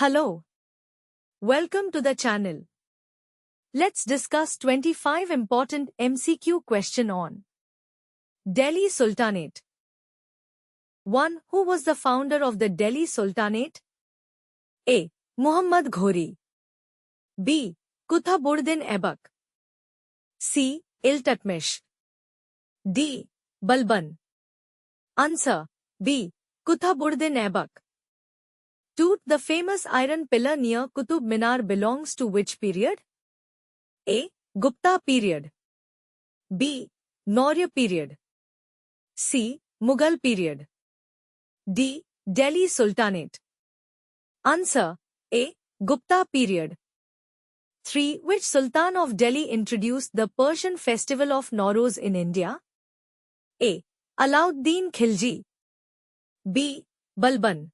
Hello. Welcome to the channel. Let's discuss 25 important MCQ question on Delhi Sultanate. 1. Who was the founder of the Delhi Sultanate? A. Muhammad Ghori. B. Qutbuddin Aibak. C. Iltutmish. D. Balban. Answer B. Qutbuddin Aibak. 2. The famous iron pillar near Qutub Minar belongs to which period? A. Gupta period. B. Maurya period. C. Mughal period. D. Delhi Sultanate. Answer A. Gupta period. 3. Which Sultan of Delhi introduced the Persian festival of Nowruz in India? A. Alauddin Khilji. B. Balban.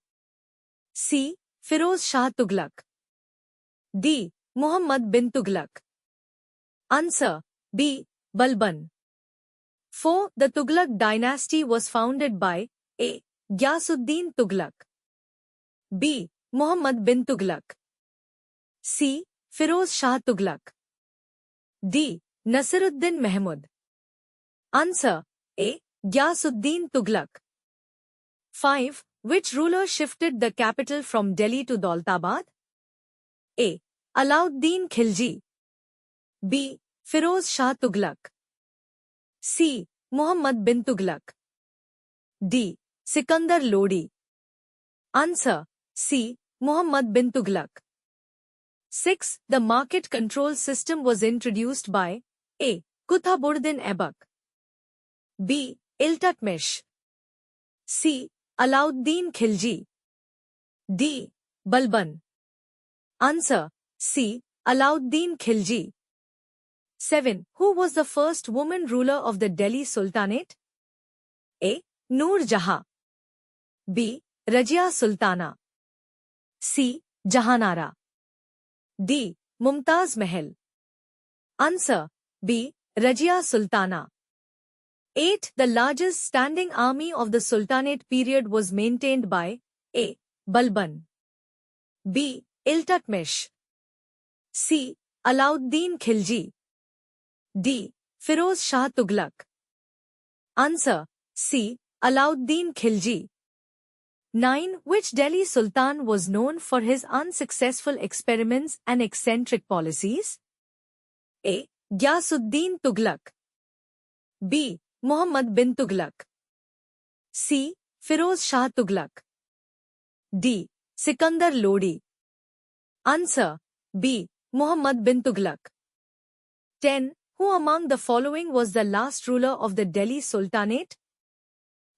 C. Firoz Shah Tughlaq. D. Muhammad bin Tughlaq. Answer B. Balban. 4. The Tughlaq dynasty was founded by A. Ghiyasuddin Tughlaq. B. Muhammad bin Tughlaq. C. Firoz Shah Tughlaq. D. Nasiruddin Mahmud. Answer A. Ghiyasuddin Tughlaq. 5. Which ruler shifted the capital from Delhi to Daulatabad? A. Alauddin Khilji. B. Firoz Shah Tughlaq. C. Muhammad bin Tughlaq. D. Sikandar Lodi. Answer C. Muhammad bin Tughlaq. 6. The market control system was introduced by A. Qutbuddin Aibak. B. Iltutmish. C. Alauddin Khilji. D. Balban. Answer C. Alauddin Khilji. 7. Who was the first woman ruler of the Delhi Sultanate? A. Noor Jahan. B. Rajia Sultana. C. Jahanara. D. Mumtaz Mahal. Answer B. Rajia Sultana. 8. The largest standing army of the Sultanate period was maintained by A. Balban. B. Iltutmish. C. Alauddin Khilji. D. Firoz Shah Tughlaq. Answer C. Alauddin Khilji. 9. Which Delhi Sultan was known for his unsuccessful experiments and eccentric policies? A. Ghiyasuddin Tughlaq. B. Muhammad bin Tughlaq. C. Firoz Shah Tughlaq. D. Sikandar Lodi. Answer B. Muhammad bin Tughlaq. 10. Who among the following was the last ruler of the Delhi Sultanate?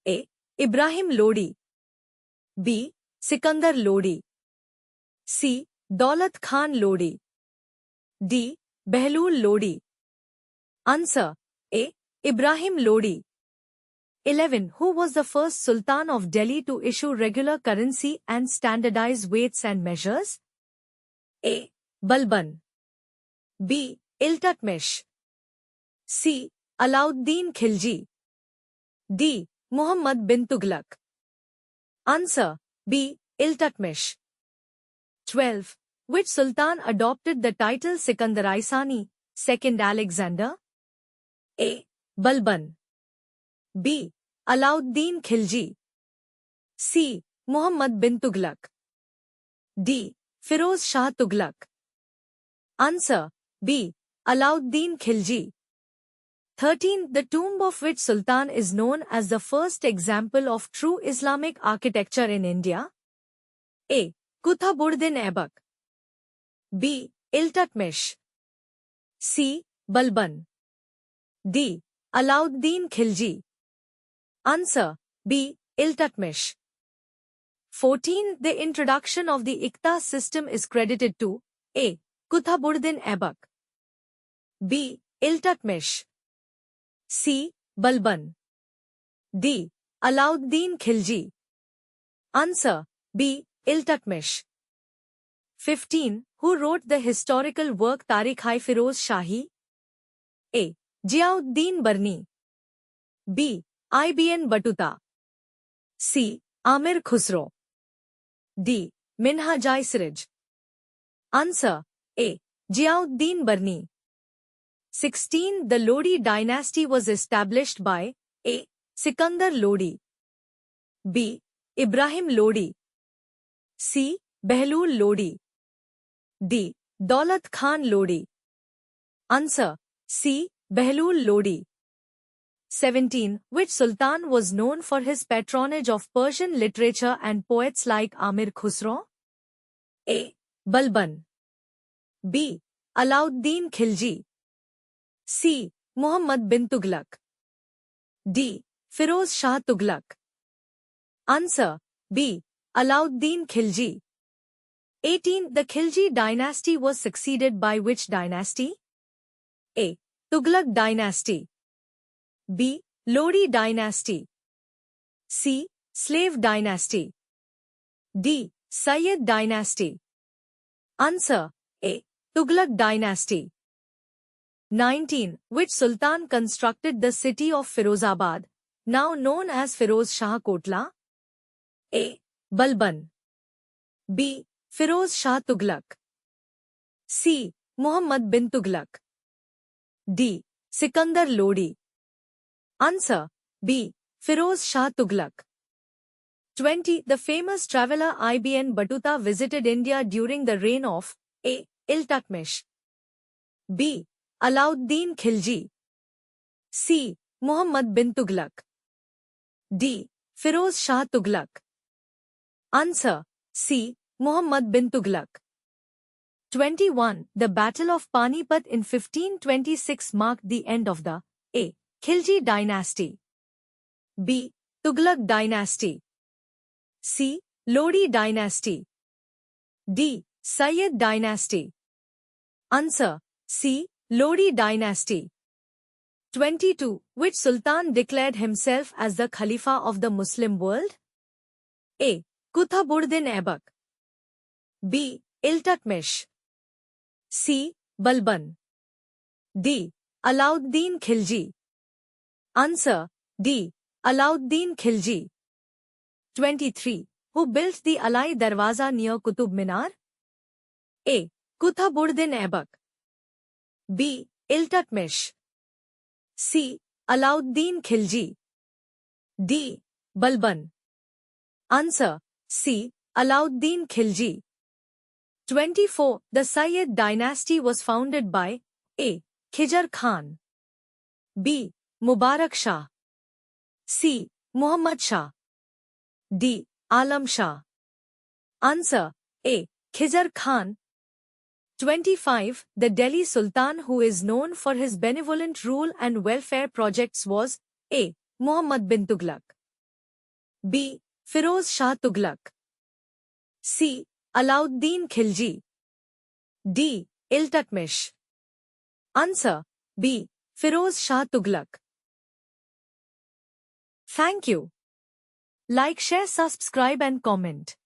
A. Ibrahim Lodi. B. Sikandar Lodi. C. Daulat Khan Lodi. D. Behlul Lodi. Answer A. Ibrahim Lodi. 11. Who was the first Sultan of Delhi to issue regular currency and standardize weights and measures? A. Balban. B. Iltutmish. C. Alauddin Khilji. D. Muhammad bin Tughlaq. Answer B. Iltutmish. 12. Which Sultan adopted the title Sikandar-i-Sani, Second Alexander? A. Balban. B. Alauddin Khilji. C. Muhammad bin Tughlaq. D. Firoz Shah Tughlaq. Answer B. Alauddin Khilji. 13. The tomb of which Sultan is known as the first example of true Islamic architecture in India? A. Qutbuddin Aibak. B. Iltutmish. C. Balban. D. Alauddin Khilji. Answer B. Iltutmish. 14. The introduction of the Iqta system is credited to A. Qutbuddin Aibak. B. Iltutmish. C. Balban. D. Alauddin Khilji. Answer B. Iltutmish. 15. Who wrote the historical work Tarikh-i-Firoz Shahi? A. Ziauddin Barni. B. Ibn Battuta. C. Amir Khusro. D. Minhaj-i Siraj. Answer A. Ziauddin Barni. 16. The Lodi dynasty was established by A. Sikandar Lodi, B. Ibrahim Lodi, C. Behlul Lodi, D. Daulat Khan Lodi. Answer C. Behlul Lodi. 17. Which sultan was known for his patronage of Persian literature and poets like Amir Khusro? A. Balban, B. Alauddin Khilji, C. Muhammad bin Tughlaq, D. Firoz Shah Tughlaq. Answer B. Alauddin Khilji. 18. The Khilji dynasty was succeeded by which dynasty? A. Tughlaq dynasty, B. Lodi dynasty, C. Slave dynasty, D. Sayyid dynasty. Answer A. Tughlaq dynasty. 19. Which sultan constructed the city of Firozabad, now known as Firoz Shah Kotla? A. Balban, B. Firoz Shah Tughlaq, C. Muhammad bin Tughlaq, D. Sikandar Lodi. Answer B. Firoz Shah Tughlaq. 20. The famous traveller Ibn Battuta visited India during the reign of A. Iltutmish, B. Alauddin Khilji, C. Muhammad bin Tughlaq, D. Firoz Shah Tughlaq. Answer C. Muhammad bin Tughlaq. 21. The Battle of Panipat in 1526 marked the end of the A. Khilji dynasty, B. Tughlaq dynasty, C. Lodi dynasty, D. Sayyid dynasty. Answer C. Lodi dynasty. 22. Which sultan declared himself as the Khalifa of the Muslim world? A. Qutbuddin Aibak, B. Iltutmish, C. Balban, D. Alauddin Khilji. Answer D. Alauddin Khilji. 23. Who built the Alai Darwaza near Qutub Minar? A. Qutbuddin Aibak, B. Iltutmish, C. Alauddin Khilji, D. Balban. Answer C. Alauddin Khilji. 24. The Sayyid dynasty was founded by A. Khizr Khan, B. Mubarak Shah, C. Muhammad Shah, D. Alam Shah. Answer A. Khizr Khan. 25. The Delhi Sultan who is known for his benevolent rule and welfare projects was A. Muhammad bin Tughlaq, B. Firoz Shah Tughlaq, C. Alauddin Khilji, D. Iltutmish. Answer B. Firoz Shah Tughlaq. Thank you. Like, share, subscribe and comment.